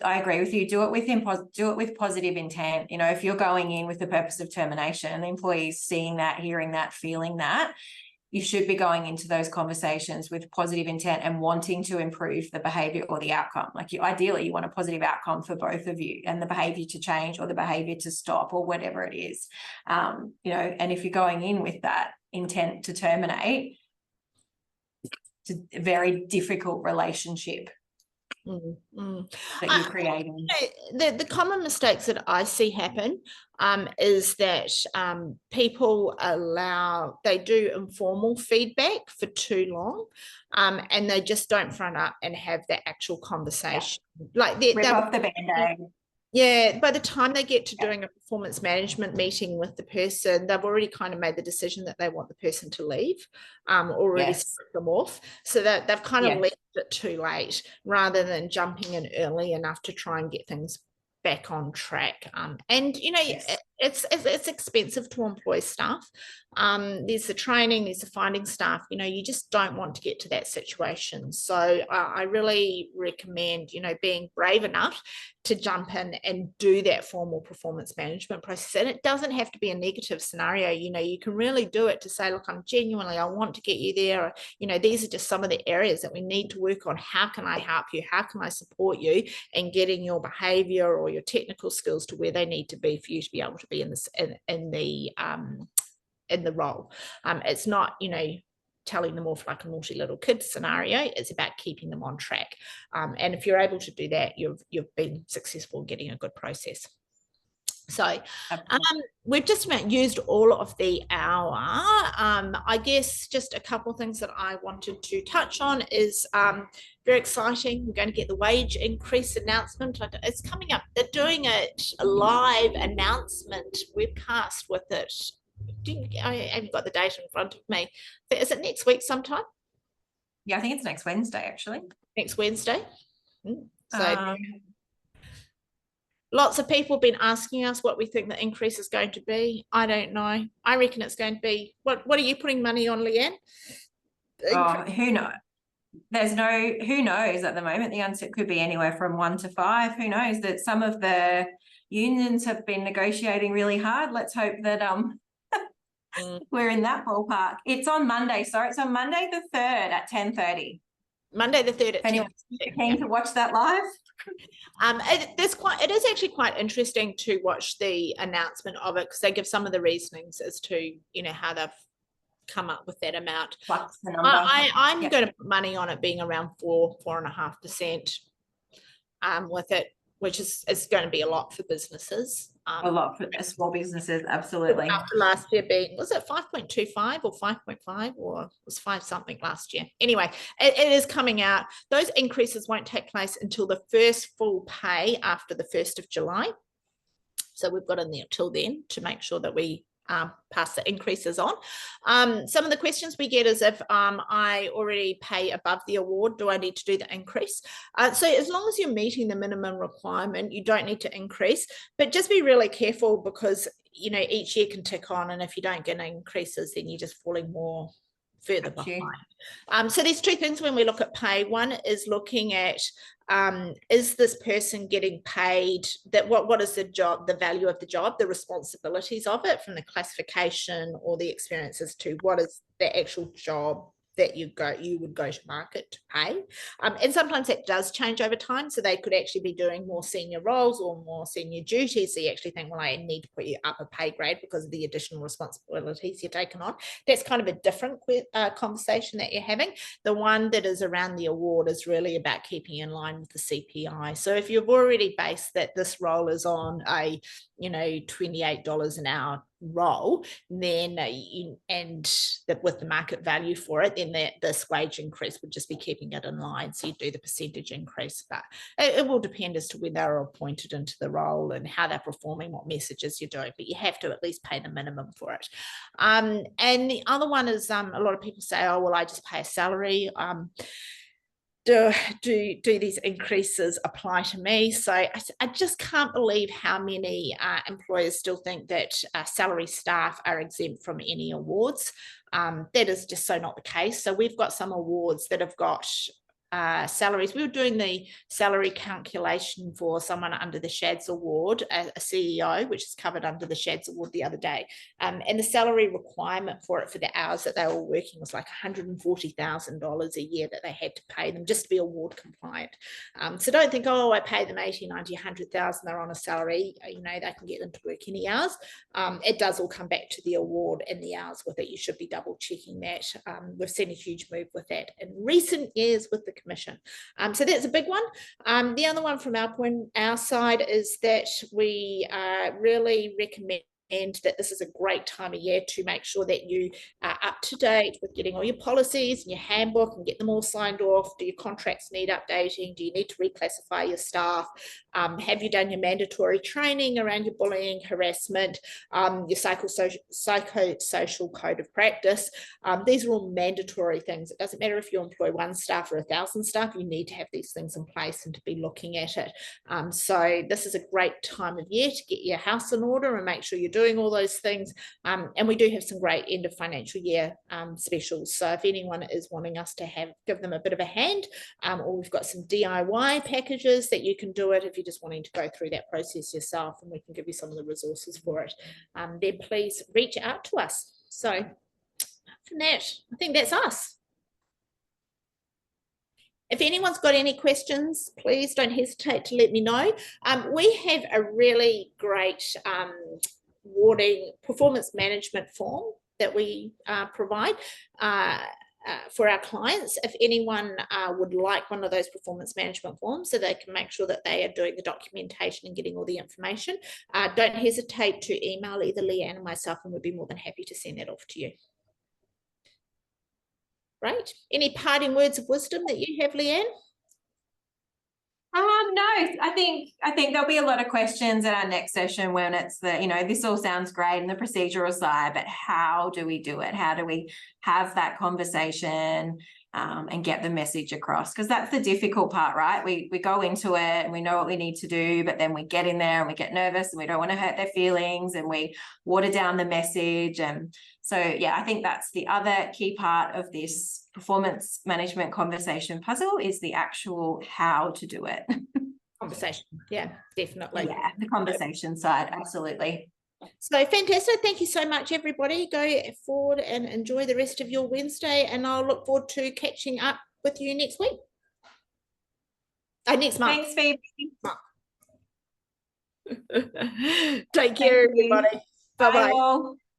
I agree with you, do it with positive intent. If you're going in with the purpose of termination and the employees seeing that, hearing that, feeling that, you should be going into those conversations with positive intent and wanting to improve the behavior or the outcome. Ideally, you want a positive outcome for both of you, and the behavior to change or the behavior to stop or whatever it is. And if you're going in with that intent to terminate, it's a very difficult relationship that you're creating. The common mistakes that I see happen is that people they do informal feedback for too long, and they just don't front up and have that actual conversation. Rip off the Band-Aid. Yeah, by the time they get to doing a performance management meeting with the person, they've already kind of made the decision that they want the person to leave, already stripped them off. So that they've kind of left it too late, rather than jumping in early enough to try and get things back on track. It's expensive to employ staff. There's the training, there's the finding staff. You just don't want to get to that situation. So I really recommend, being brave enough to jump in and do that formal performance management process. And it doesn't have to be a negative scenario. You can really do it to say, look, I want to get you there. These are just some of the areas that we need to work on. How can I help you? How can I support you in getting your behavior or your technical skills to where they need to be for you to be able to be in the role? It's not, telling them off like a naughty little kid scenario. It's about keeping them on track. And if you're able to do that, you've been successful in getting a good process. So we've just about used all of the hour. I guess just a couple of things that I wanted to touch on is very exciting. We're going to get the wage increase announcement. It's coming up. They're doing a live announcement webcast with it. I haven't got the date in front of me. Is it next week sometime? Yeah, I think it's next Wednesday, actually. Next Wednesday. So lots of people have been asking us what we think the increase is going to be. I don't know. I reckon it's going to be, what are you putting money on, Leanne? Oh, who knows? Who knows at the moment? The answer could be anywhere from 1 to 5. Who knows? That some of the unions have been negotiating really hard. Let's hope that we're in that ballpark. It's on Monday. Sorry, it's on Monday the 3rd at 10:30. Monday the 3rd at 10:30. Anyone's keen to watch that live? It is actually quite interesting to watch the announcement of it, because they give some of the reasonings as to, you know, how they've come up with that amount. What's the number? I'm Yep. going to put money on it being around 4.5% with it, which is going to be a lot for businesses. A lot for small businesses, absolutely. After last year being, was it 5.25 or 5.5, or it was 5 something last year? Anyway, it is coming out. Those increases won't take place until the first full pay after the 1st of July. So we've got in there till then to make sure that we pass the increases on. Some of the questions we get is, if I already pay above the award, do I need to do the increase? So as long as you're meeting the minimum requirement, you don't need to increase, but just be really careful, because, you know, each year can tick on, and if you don't get increases, then you're just falling more further behind. So there's 2 things when we look at pay. One is looking at, is this person getting paid, that what is the job, the value of the job, the responsibilities of it, from the classification or the experiences to what is the actual job that you would go to market to pay. And sometimes that does change over time. So they could actually be doing more senior roles or more senior duties. So you actually think, well, I need to put you up a pay grade because of the additional responsibilities you're taking on. That's kind of a different conversation that you're having. The one that is around the award is really about keeping in line with the CPI. So if you've already based that this role is on a, you know, $28 an hour role, then with the market value for it, then this wage increase would just be keeping it in line. So you do the percentage increase, but it will depend as to when they're appointed into the role and how they're performing, what messages you're doing, but you have to at least pay the minimum for it. And the other one is, a lot of people say, oh, well, I just pay a salary. Do these increases apply to me? So I just can't believe how many employers still think that salary staff are exempt from any awards. That is just so not the case. So we've got some awards that have got salaries. We were doing the salary calculation for someone under the SHADS award, a CEO, which is covered under the SHADS award, the other day. And the salary requirement for it, for the hours that they were working, was like $140,000 a year that they had to pay them just to be award compliant. So don't think, oh, I pay them 80, 90, 100,000, they're on a salary, you know, they can get them to work any hours. It does all come back to the award and the hours with it. You should be double checking that. We've seen a huge move with that in recent years with the Commission. So that's a big one. The other one from our side is that we really recommend that this is a great time of year to make sure that you are up to date with getting all your policies and your handbook and get them all signed off. Do your contracts need updating? Do you need to reclassify your staff? Have you done your mandatory training around your bullying, harassment, your psychosocial code of practice? These are all mandatory things. It doesn't matter if you employ 1 staff or 1,000 staff, you need to have these things in place and to be looking at it. So this is a great time of year to get your house in order and make sure you're doing all those things. And we do have some great end of financial year specials. So if anyone is wanting us to give them a bit of a hand, or we've got some DIY packages that you can do it if you're just wanting to go through that process yourself, and we can give you some of the resources for it, then please reach out to us. So from that, I think that's us. If anyone's got any questions, please don't hesitate to let me know. We have a really great awarding performance management form that we provide for our clients. If anyone would like one of those performance management forms so they can make sure that they are doing the documentation and getting all the information, don't hesitate to email either Leanne or myself, and we'd be more than happy to send that off to you. Right. Any parting words of wisdom that you have, Leanne? No, I think there'll be a lot of questions at our next session when it's the, you know, this all sounds great in the procedural side, but how do we do it? How do we have that conversation? and get the message across, because that's the difficult part, right? We go into it and we know what we need to do, but then we get in there and we get nervous and we don't want to hurt their feelings and we water down the message. And so, yeah, I think that's the other key part of this performance management conversation puzzle, is the actual how to do it. Conversation. Yeah, definitely. Yeah, the conversation side, absolutely. So fantastic. Thank you so much, everybody. Go forward and enjoy the rest of your Wednesday, and I'll look forward to catching up with you next week. Next month. Thanks, Phoebe. Take care, everybody. Bye-bye. Bye all.